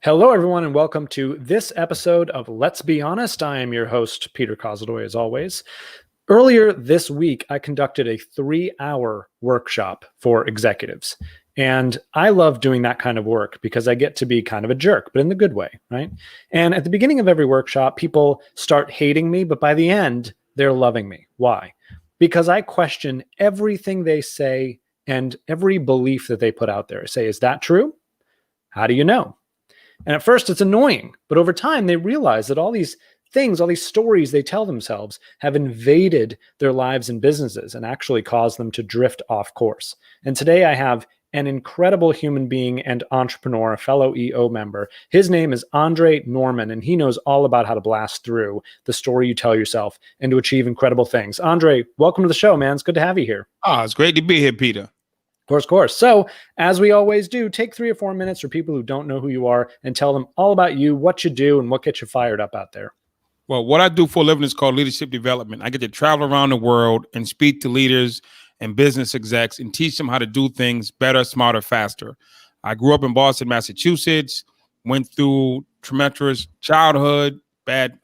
Hello, everyone, and welcome to this episode of Let's Be Honest. I am your host, Peter Kozodoy, as always. Earlier this week, I conducted a 3-hour workshop for executives. And I love doing that kind of work because I get to be kind of a jerk, but in the good way, right? And at the beginning of every workshop, people start hating me, but by the end, they're loving me. Why? Because I question everything they say and every belief that they put out there. I say, is that true? How do you know? And at first it's annoying, but over time they realize that all these things, all these stories they tell themselves have invaded their lives and businesses and actually caused them to drift off course. And today I have an incredible human being and entrepreneur, a fellow EO member. His name is Andre Norman, and he knows all about how to blast through the story you tell yourself and to achieve incredible things. Andre, welcome to the show, man. It's good to have you here. Oh, it's great to be here, Peter. Of course. So, as we always do, take 3 or 4 minutes for people who don't know who you are and tell them all about you, what you do, and what gets you fired up out there. Well, what I do for a living is called leadership development. I get to travel around the world and speak to leaders and business execs and teach them how to do things better, smarter, faster. I grew up in Boston, Massachusetts, went through tremendous childhood, bad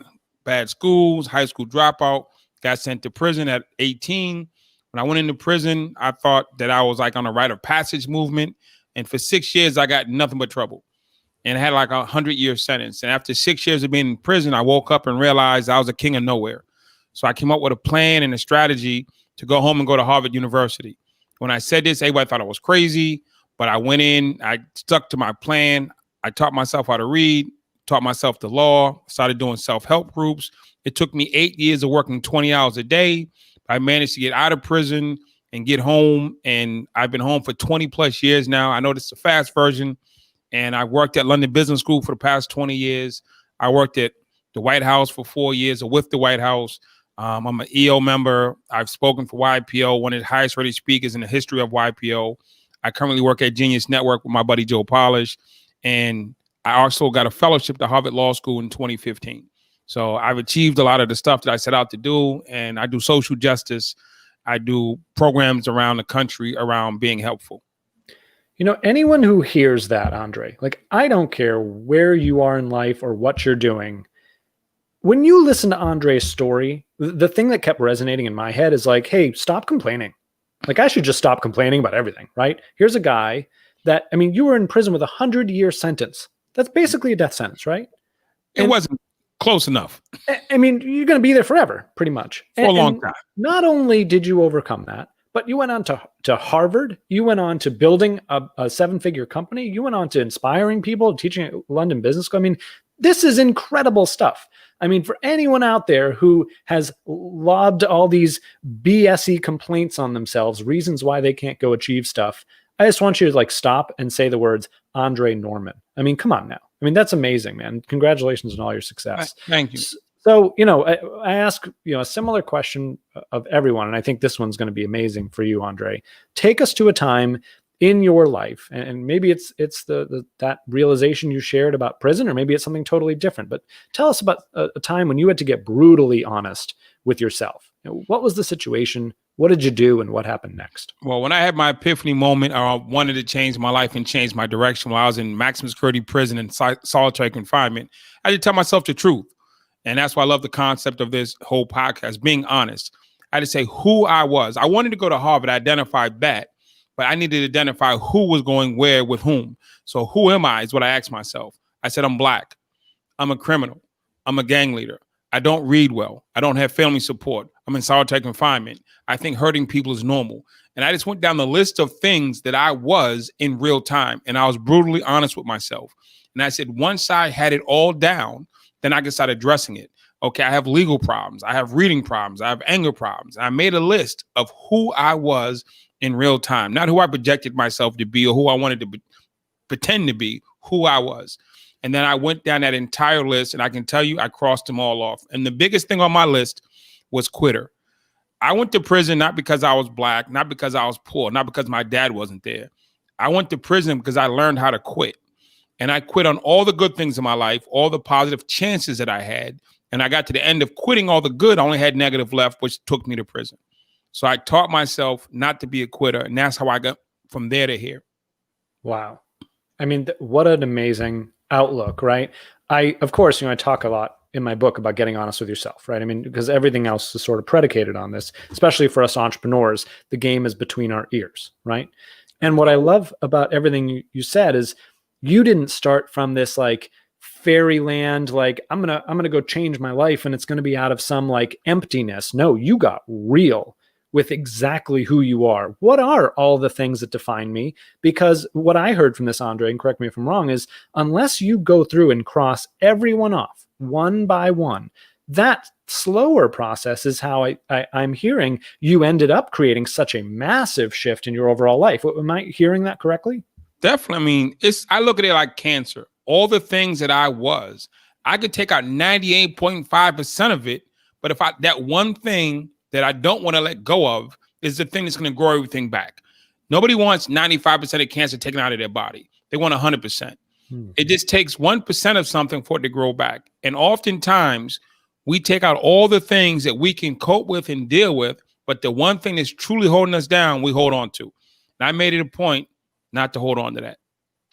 schools, high school dropout, got sent to prison at 18. When I went into prison, I thought that I was like on a rite of passage movement. And for 6 years, I got nothing but trouble. And I had like a 100-year sentence. And after 6 years of being in prison, I woke up and realized I was a king of nowhere. So I came up with a plan and a strategy to go home and go to Harvard University. When I said this, everybody thought I was crazy. But I went in, I stuck to my plan. I taught myself how to read, taught myself the law, started doing self-help groups. It took me 8 years of working 20 hours a day. I managed to get out of prison and get home, and I've been home for 20 plus years now. I know this is a fast version, and I worked at London Business School for the past 20 years. I worked at the White House for 4 years, or with the White House. I'm an EO member. I've spoken for YPO, one of the highest rated speakers in the history of YPO. I currently work at Genius Network with my buddy Joe Polish, and I also got a fellowship to Harvard Law School in 2015. So I've achieved a lot of the stuff that I set out to do, and I do social justice. I do programs around the country around being helpful. You know, anyone who hears that, Andre, like, I don't care where you are in life or what you're doing. When you listen to Andre's story, the thing that kept resonating in my head is like, hey, stop complaining. Like, I should just stop complaining about everything, right? Here's a guy that, I mean, you were in prison with a 100-year sentence. That's basically a death sentence, right? It wasn't close enough. I mean, you're going to be there forever, pretty much. For a long time. Not only did you overcome that, but you went on to Harvard. You went on to building a 7-figure company. You went on to inspiring people, teaching at London Business School. I mean, this is incredible stuff. I mean, for anyone out there who has lobbed all these BS-y complaints on themselves, reasons why they can't go achieve stuff, I just want you to like stop and say the words Andre Norman. I mean, come on now. I mean, that's amazing, man. Congratulations on all your success. Thank you. So, you know, I ask, you know, a similar question of everyone, and I think this one's going to be amazing for you, Andre. Take us to a time in your life, and maybe it's that realization you shared about prison, or maybe it's something totally different. But tell us about a time when you had to get brutally honest with yourself. You know, what was the situation? What did you do, and what happened next? Well, when I had my epiphany moment, I wanted to change my life and change my direction while I was in maximum security prison and solitary confinement. I had to tell myself the truth. And that's why I love the concept of this whole podcast, being honest. I had to say who I was. I wanted to go to Harvard. I identified that, but I needed to identify who was going where with whom. So who am I is what I asked myself. I said, I'm Black. I'm a criminal. I'm a gang leader. I don't read well. I don't have family support. I'm in solitary confinement. I think hurting people is normal. And I just went down the list of things that I was in real time. And I was brutally honest with myself. And I said, once I had it all down, then I could start addressing it. Okay, I have legal problems. I have reading problems. I have anger problems. I made a list of who I was in real time, not who I projected myself to be or who I wanted to pretend to be, who I was. And then I went down that entire list, and I can tell you I crossed them all off. And the biggest thing on my list was quitter. I went to prison not because I was Black, not because I was poor, not because my dad wasn't there. I went to prison because I learned how to quit. And I quit on all the good things in my life, all the positive chances that I had. And I got to the end of quitting all the good, I only had negative left, which took me to prison. So I taught myself not to be a quitter. And that's how I got from there to here. Wow. I mean, what an amazing outlook, right? Of course, I talk a lot in my book about getting honest with yourself, right? I mean, because everything else is sort of predicated on this, especially for us entrepreneurs, the game is between our ears, right? And what I love about everything you said is you didn't start from this like fairyland, like I'm gonna go change my life and it's gonna be out of some like emptiness. No, you got real with exactly who you are. What are all the things that define me? Because what I heard from this, Andre, and correct me if I'm wrong, is unless you go through and cross everyone off one by one, that slower process is how I'm hearing you ended up creating such a massive shift in your overall life. Am I hearing that correctly? Definitely. I mean, I look at it like cancer. All the things that I could take out 98.5% of it. But that one thing that I don't want to let go of is the thing that's going to grow everything back. Nobody wants 95% of cancer taken out of their body. They want 100%. It just takes 1% of something for it to grow back. And oftentimes we take out all the things that we can cope with and deal with, but the one thing that's truly holding us down, we hold on to. And I made it a point not to hold on to that.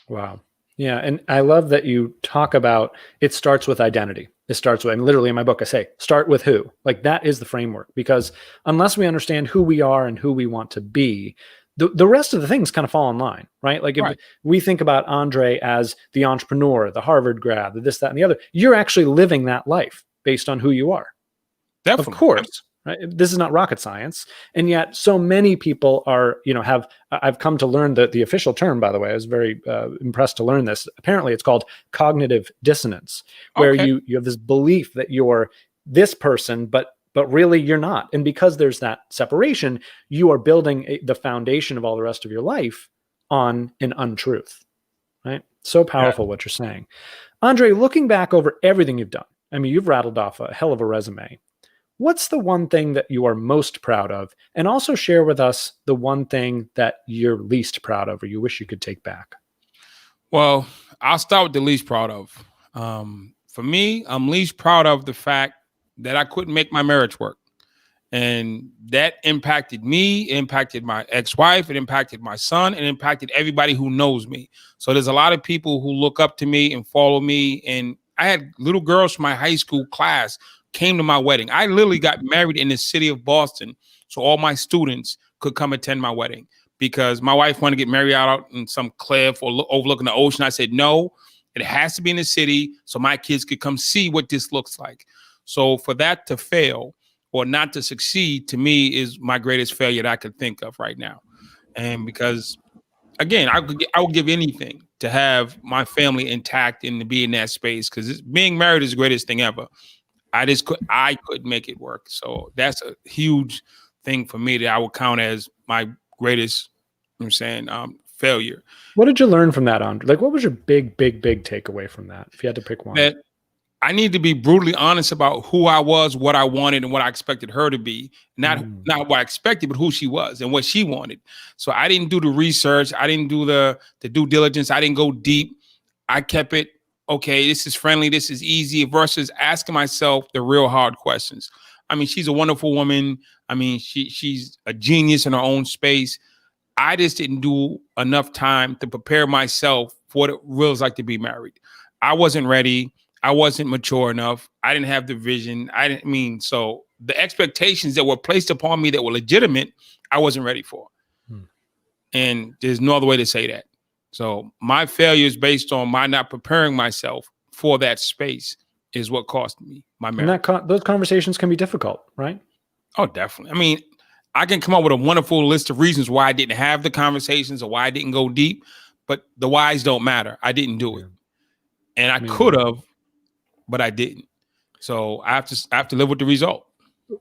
Wow. Yeah. And I love that you talk about it starts with identity. It starts with, and literally in my book, I say, start with who. Like that is the framework, because unless we understand who we are and who we want to be, the rest of the things kind of fall in line, right? Like if we think about Andre as the entrepreneur, the Harvard grad, the this, that, and the other, you're actually living that life based on who you are. Definitely. Of course. Right? This is not rocket science. And yet so many people are, I've come to learn the official term, by the way. I was very impressed to learn this. Apparently it's called cognitive dissonance, where you have this belief that you're this person, but really you're not. And because there's that separation, you are building the foundation of all the rest of your life on an untruth, right? So powerful what you're saying. Andre, looking back over everything you've done, I mean, you've rattled off a hell of a resume. What's the one thing that you are most proud of? And also share with us the one thing that you're least proud of or you wish you could take back. Well, I'll start with the least proud of. For me, I'm least proud of the fact that I couldn't make my marriage work. And that impacted me, impacted my ex-wife, it impacted my son, it impacted everybody who knows me. So there's a lot of people who look up to me and follow me. And I had little girls from my high school class came to my wedding. I literally got married in the city of Boston so all my students could come attend my wedding, because my wife wanted to get married out in some cliff or overlooking the ocean. I said, no, it has to be in the city so my kids could come see what this looks like. So for that to fail or not to succeed, to me, is my greatest failure that I could think of right now. And because, again, I would give anything to have my family intact and to be in that space, because being married is the greatest thing ever. I couldn't make it work. So that's a huge thing for me that I would count as my greatest, failure. What did you learn from that, Andre? Like, what was your big takeaway from that, if you had to pick one? That I need to be brutally honest about who I was, what I wanted, and what I expected her to be. Not what I expected, but who she was and what she wanted. So I didn't do the research. I didn't do the due diligence. I didn't go deep. I kept it, okay, this is friendly, this is easy, versus asking myself the real hard questions. I mean, she's a wonderful woman. I mean, she's a genius in her own space. I just didn't do enough time to prepare myself for what it feels like to be married. I wasn't ready. I wasn't mature enough. I didn't have the vision. So the expectations that were placed upon me that were legitimate, I wasn't ready for. And there's no other way to say that. So my failure is based on my not preparing myself for that space is what cost me my marriage. And those conversations can be difficult, right? Oh, definitely. I mean, I can come up with a wonderful list of reasons why I didn't have the conversations or why I didn't go deep, but the whys don't matter. I didn't do it. And I could have, but I didn't. So I have to live with the result.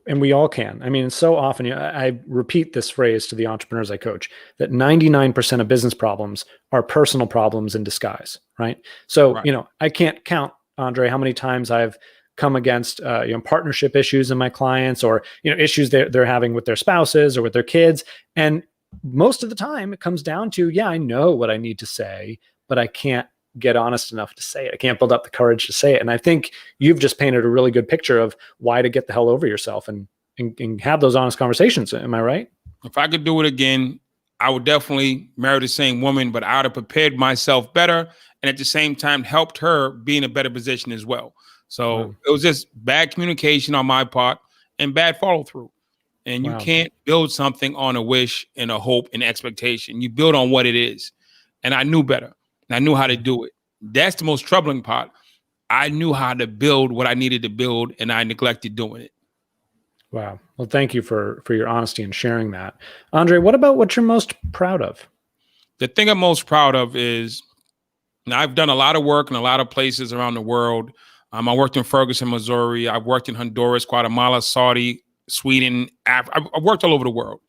And we all can. I mean, so often I repeat this phrase to the entrepreneurs I coach, that 99% of business problems are personal problems in disguise, right? So, I can't count, Andre, how many times I've come against partnership issues in my clients, or issues they're having with their spouses or with their kids. And most of the time it comes down to, I know what I need to say, but I can't get honest enough to say it. I can't build up the courage to say it. And I think you've just painted a really good picture of why to get the hell over yourself and have those honest conversations. Am I right? If I could do it again, I would definitely marry the same woman, but I would have prepared myself better and at the same time helped her be in a better position as well. So Wow. it was just bad communication on my part and bad follow through. And you Wow. can't build something on a wish and a hope and expectation. You build on what it is. And I knew better. And I knew how to do it. That's the most troubling part. I knew how to build what I needed to build, and I neglected doing it. Wow. Well, thank you for your honesty and sharing that. Andre, what about what you're most proud of? The thing I'm most proud of is I've done a lot of work in a lot of places around the world. I worked in Ferguson, Missouri. I've worked in Honduras, Guatemala, Saudi, Sweden. I've worked all over the world.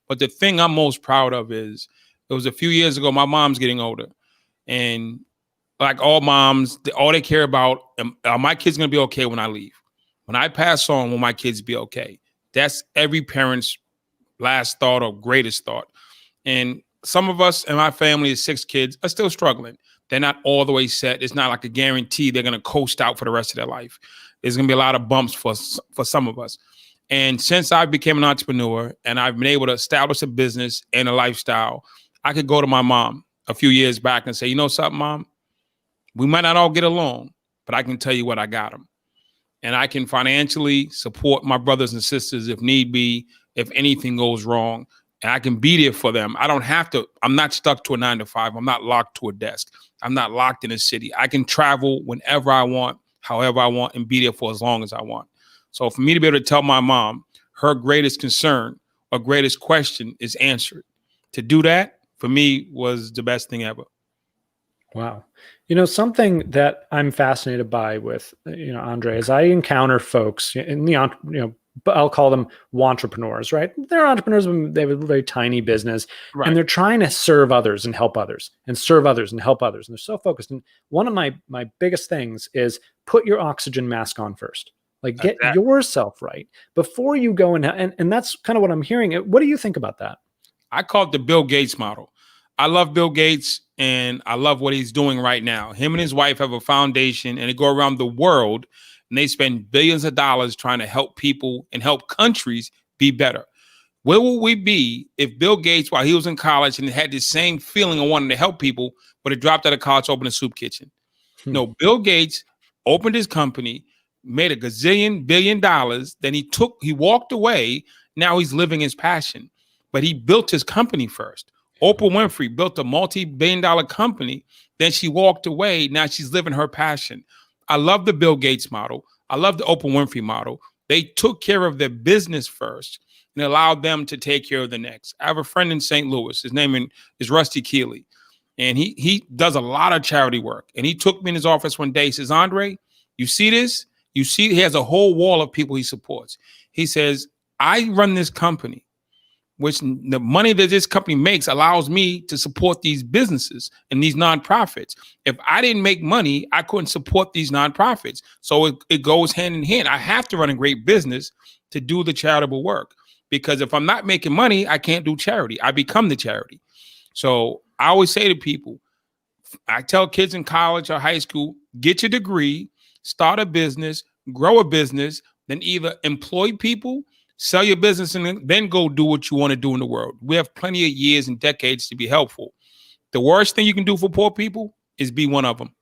But the thing I'm most proud of is it was a few years ago. My mom's getting older. And like all moms, all they care about, are my kids going to be okay when I leave? When I pass on, will my kids be okay? That's every parent's last thought or greatest thought. And some of us in my family is 6 kids are still struggling. They're not all the way set. It's not like a guarantee they're going to coast out for the rest of their life. There's going to be a lot of bumps for some of us. And since I became an entrepreneur and I've been able to establish a business and a lifestyle, I could go to my mom a few years back and say, you know something, Mom? We might not all get along, but I can tell you what I got them. And I can financially support my brothers and sisters if need be, if anything goes wrong. And I can be there for them. I don't have to. I'm not stuck to a 9 to 5. I'm not locked to a desk. I'm not locked in a city. I can travel whenever I want, however I want, and be there for as long as I want. So for me to be able to tell my mom her greatest concern or greatest question is answered, to do that for me was the best thing ever. Wow. Something that I'm fascinated by with, Andre, is I encounter folks in the, I'll call them entrepreneurs, right? They're entrepreneurs when they have a very tiny business, Right. and they're trying to serve others and help others and serve others and help others. And they're so focused. And one of my biggest things is put your oxygen mask on first. Like get yourself right before you go and that's kind of what I'm hearing. What do you think about that? I call it the Bill Gates model. I love Bill Gates and I love what he's doing right now. Him and his wife have a foundation and they go around the world and they spend billions of dollars trying to help people and help countries be better. Where would we be if Bill Gates, while he was in college and had the same feeling of wanting to help people, would have dropped out of college, opened a soup kitchen? No, Bill Gates opened his company, made $1 billion. Then he walked away. Now he's living his passion, but he built his company first. Oprah Winfrey built a multi-billion-dollar company. Then she walked away. Now she's living her passion. I love the Bill Gates model. I love the Oprah Winfrey model. They took care of their business first and allowed them to take care of the next. I have a friend in St. Louis. His name is Rusty Keeley. And he does a lot of charity work. And he took me in his office one day. He says, Andre, you see this? You see, he has a whole wall of people he supports. He says, I run this company, which the money that this company makes allows me to support these businesses and these nonprofits. If I didn't make money, I couldn't support these nonprofits. So it goes hand in hand. I have to run a great business to do the charitable work, because if I'm not making money, I can't do charity. I become the charity. So I always say to people, I tell kids in college or high school, get your degree, start a business, grow a business, then either employ people, sell your business, and then go do what you want to do in the world. We have plenty of years and decades to be helpful. The worst thing you can do for poor people is be one of them.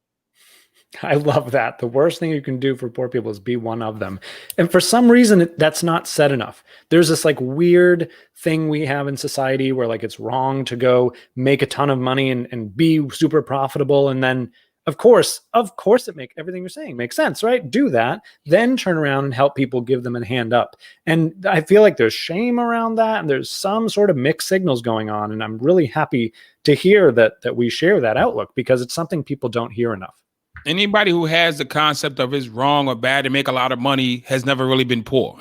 I love that. The worst thing you can do for poor people is be one of them. And for some reason, that's not said enough. There's this like weird thing we have in society where like it's wrong to go make a ton of money and be super profitable. And then of course, everything you're saying makes sense, right? Do that, then turn around and help people, give them a hand up. And I feel like there's shame around that. And there's some sort of mixed signals going on. And I'm really happy to hear that we share that outlook, because it's something people don't hear enough. Anybody who has the concept of it's wrong or bad to make a lot of money has never really been poor.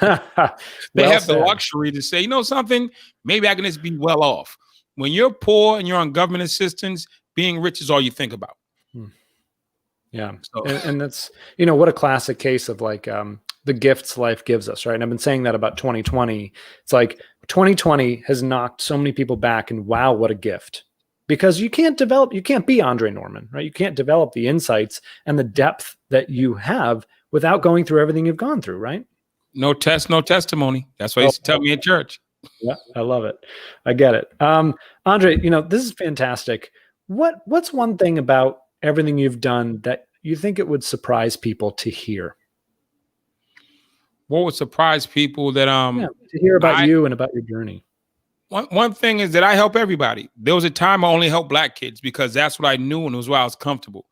They have the luxury to say, you know something, maybe I can just be well off. When you're poor and you're on government assistance, being rich is all you think about. Yeah. So. And that's, what a classic case of like the gifts life gives us, right? And I've been saying that about 2020. It's like 2020 has knocked so many people back, and wow, what a gift. Because you can't be Andre Norman, right? You can't develop the insights and the depth that you have without going through everything you've gone through, right? No test, no testimony. That's what he used to tell me at church. Yeah, I love it. I get it. Andre, this is fantastic. What's one thing about everything you've done that you think it would surprise people to hear? What would surprise people that Yeah, to hear about I you and about your journey. one thing is that I help everybody. There was a time I only helped Black kids because that's what I knew and it was where I was comfortable.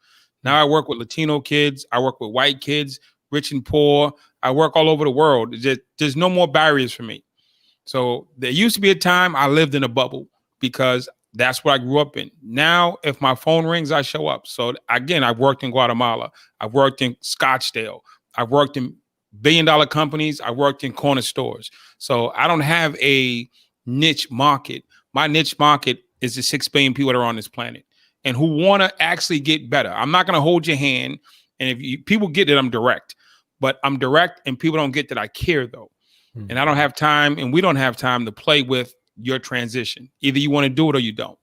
Now I work with Latino kids, I work with white kids, rich and poor. I work all over the world. There's no more barriers for me. So there used to be a time I lived in a bubble because that's what I grew up in. Now, if my phone rings, I show up. So again, I've worked in Guatemala. I've worked in Scottsdale. I've worked in billion-dollar companies. I worked in corner stores. So I don't have a niche market. My niche market is the 6 billion people that are on this planet and who want to actually get better. I'm not going to hold your hand. And people get that I'm direct, but I'm direct and people don't get that I care though. And I don't have time and we don't have time to play with your transition. Either you want to do it or you don't.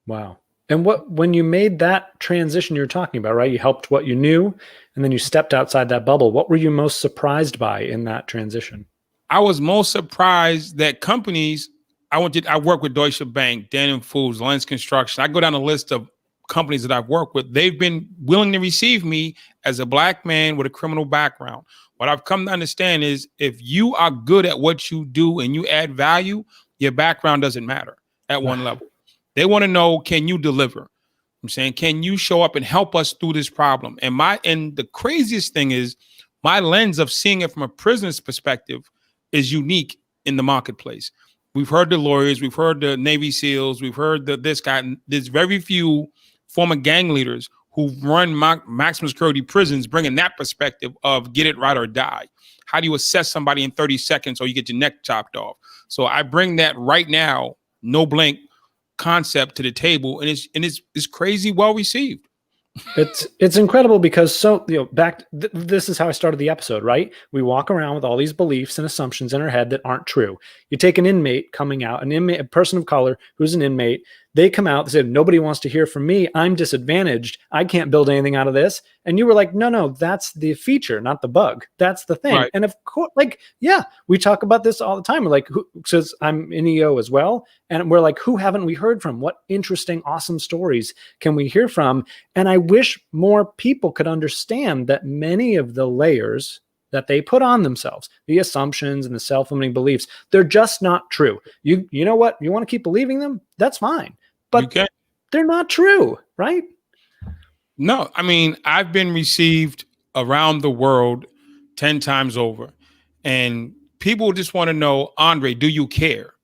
Wow. And when you made that transition you're talking about, right? You helped what you knew and then you stepped outside that bubble. What were you most surprised by in that transition? I was most surprised that companies, I work with Deutsche Bank, Dannon Foods, Lens Construction. I go down a list of companies that I've worked with. They've been willing to receive me as a Black man with a criminal background. What I've come to understand is if you are good at what you do and you add value, your background doesn't matter at one level. They want to know, can you deliver? I'm saying, can you show up and help us through this problem? And the craziest thing is my lens of seeing it from a prisoner's perspective is unique in the marketplace. We've heard the lawyers, we've heard the Navy SEALs, we've heard this guy. There's very few former gang leaders who run maximum security prisons, bringing that perspective of get it right or die. How do you assess somebody in 30 seconds or you get your neck chopped off? So I bring that right now, no blink concept to the table, and it's crazy well received. It's incredible because this is how I started the episode, right? We walk around with all these beliefs and assumptions in our head that aren't true. You take an inmate coming out, a person of color who's an inmate, they come out, they say, nobody wants to hear from me. I'm disadvantaged. I can't build anything out of this. And you were like, no, that's the feature, not the bug. That's the thing. Right. And of course, we talk about this all the time. We're like, who says I'm in EO as well? And we're like, who haven't we heard from? What interesting, awesome stories can we hear from? And I wish more people could understand that many of the layers that they put on themselves, the assumptions and the self-limiting beliefs, they're just not true. You know what? You want to keep believing them? That's fine. But they're not true, right? No, I mean, I've been received around the world 10 times over. And people just want to know, Andre, do you care?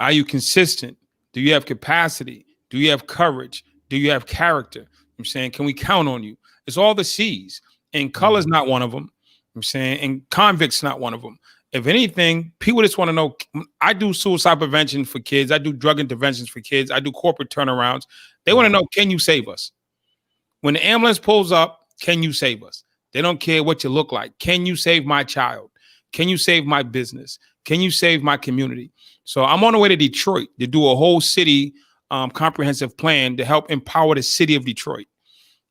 Are you consistent? Do you have capacity? Do you have courage? Do you have character? I'm saying, can we count on you? It's all the C's. And color's not one of them. I'm saying, and convict's not one of them. If anything, people just want to know, I do suicide prevention for kids. I do drug interventions for kids. I do corporate turnarounds. They want to know, can you save us? When the ambulance pulls up, can you save us? They don't care what you look like. Can you save my child? Can you save my business? Can you save my community? So I'm on the way to Detroit to do a whole city comprehensive plan to help empower the city of Detroit.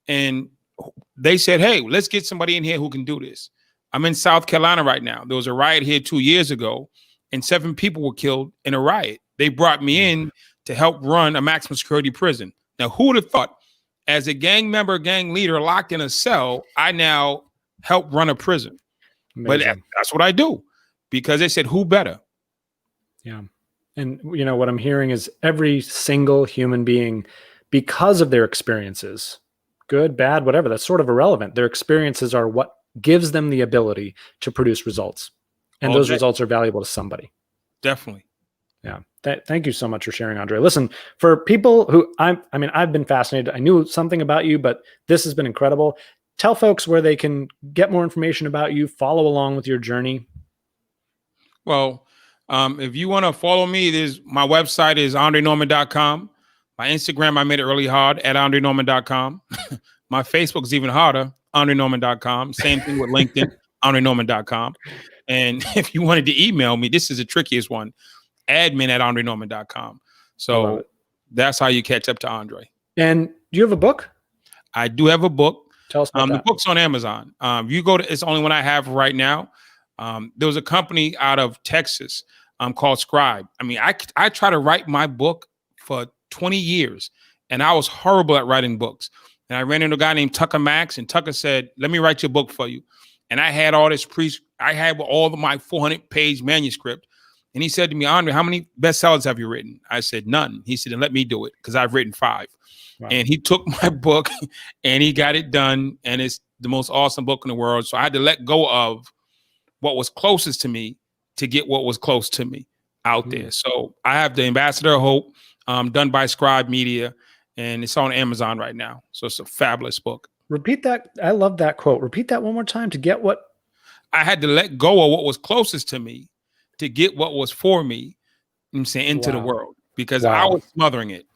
And they said, hey, let's get somebody in here who can do this. I'm in South Carolina right now. There was a riot here 2 years ago, and 7 people were killed in a riot. They brought me in to help run a maximum security prison. Now, who would have thought, as a gang member, gang leader locked in a cell, I now help run a prison? Amazing. But that's what I do because they said, who better? Yeah. And, what I'm hearing is every single human being, because of their experiences, good, bad, whatever, that's sort of irrelevant. Their experiences are what gives them the ability to produce results. And those results are valuable to somebody. Definitely. Yeah. Thank you so much for sharing, Andre. Listen, for people who I've been fascinated. I knew something about you, but this has been incredible. Tell folks where they can get more information about you, follow along with your journey. Well, if you want to follow me, my website is andrenorman.com. My Instagram, I made it really hard at andrenorman.com. My Facebook is even harder, andrenorman.com. Same thing with LinkedIn, andrenorman.com. And if you wanted to email me, this is the trickiest one, admin@andrenorman.com. So that's how you catch up to Andre. And do you have a book? I do have a book. Tell us about that. The book's on Amazon. You go to, it's the only one I have right now. There was a company out of Texas. called Scribe. I mean, I try to write my book for 20 years, and I was horrible at writing books. And I ran into a guy named Tucker Max, and Tucker said, "Let me write your book for you." And I had all this I had all of my 400-page manuscript. And he said to me, "Andre, how many bestsellers have you written?" I said, "None." He said, "Then let me do it, because I've written 5. Wow. And he took my book and he got it done. And it's the most awesome book in the world. So I had to let go of what was closest to me to get what was close to me out there. So I have The Ambassador of Hope, done by Scribe Media, and it's on Amazon right now. So it's a fabulous book. Repeat that. I love that quote. Repeat that one more time. To get what? I had to let go of what was closest to me to get what was for me, I'm saying, into the world, because I was smothering it.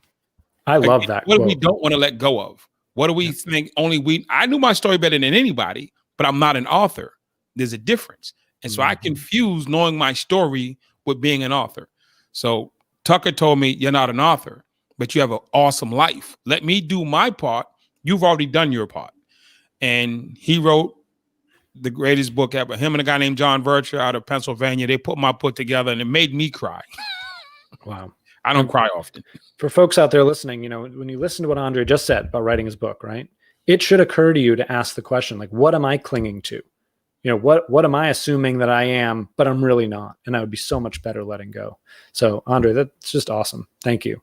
I love that. What do we don't want to let go of? What do we think I knew my story better than anybody, but I'm not an author. There's a difference. And so I confuse knowing my story with being an author. So Tucker told me, "You're not an author, but you have an awesome life. Let me do my part. You've already done your part." And he wrote the greatest book ever. Him and a guy named John Virtue out of Pennsylvania, they put my book together, and it made me cry. Wow. I don't cry often. For folks out there listening, when you listen to what Andre just said about writing his book, right? It should occur to you to ask the question, like, what am I clinging to? What am I assuming that I am, but I'm really not? And I would be so much better letting go. So Andre, that's just awesome. Thank you.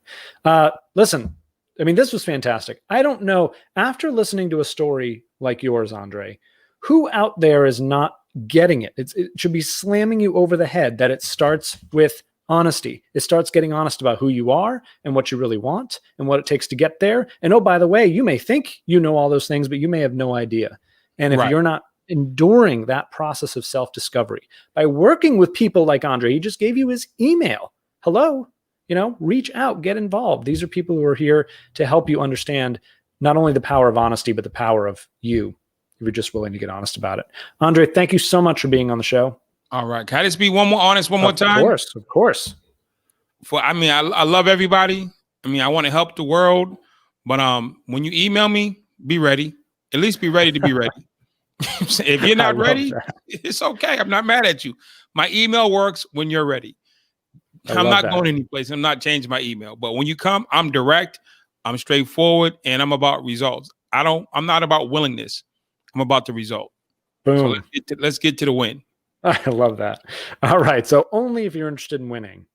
Listen, I mean, this was fantastic. I don't know, after listening to a story like yours, Andre, who out there is not getting it? It should be slamming you over the head that it starts with honesty. It starts getting honest about who you are and what you really want and what it takes to get there. And oh, by the way, you may think you know all those things, but you may have no idea. And if you're not enduring that process of self-discovery by working with people like Andre, he just gave you his email. Hello, reach out, get involved. These are people who are here to help you understand not only the power of honesty, but the power of you, if you're just willing to get honest about it. Andre, thank you so much for being on the show. All right. Can I just be one more time? Of course. I love everybody. I want to help the world, but when you email me, be ready. At least be ready to be ready. If you're not ready, it's okay. I'm not mad at you. My email works when you're ready. I'm not going anyplace. I'm not changing my email. But when you come, I'm direct, I'm straightforward, and I'm about results. I'm not about willingness. I'm about the result. Boom. So let's get to the win. I love that. All right. So only if you're interested in winning.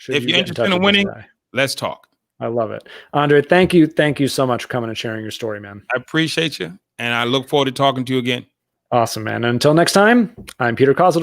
If you're interested in winning, let's talk. I love it. Andre, thank you. Thank you so much for coming and sharing your story, man. I appreciate you. And I look forward to talking to you again. Awesome, man. And until next time, I'm Peter Kozodoy.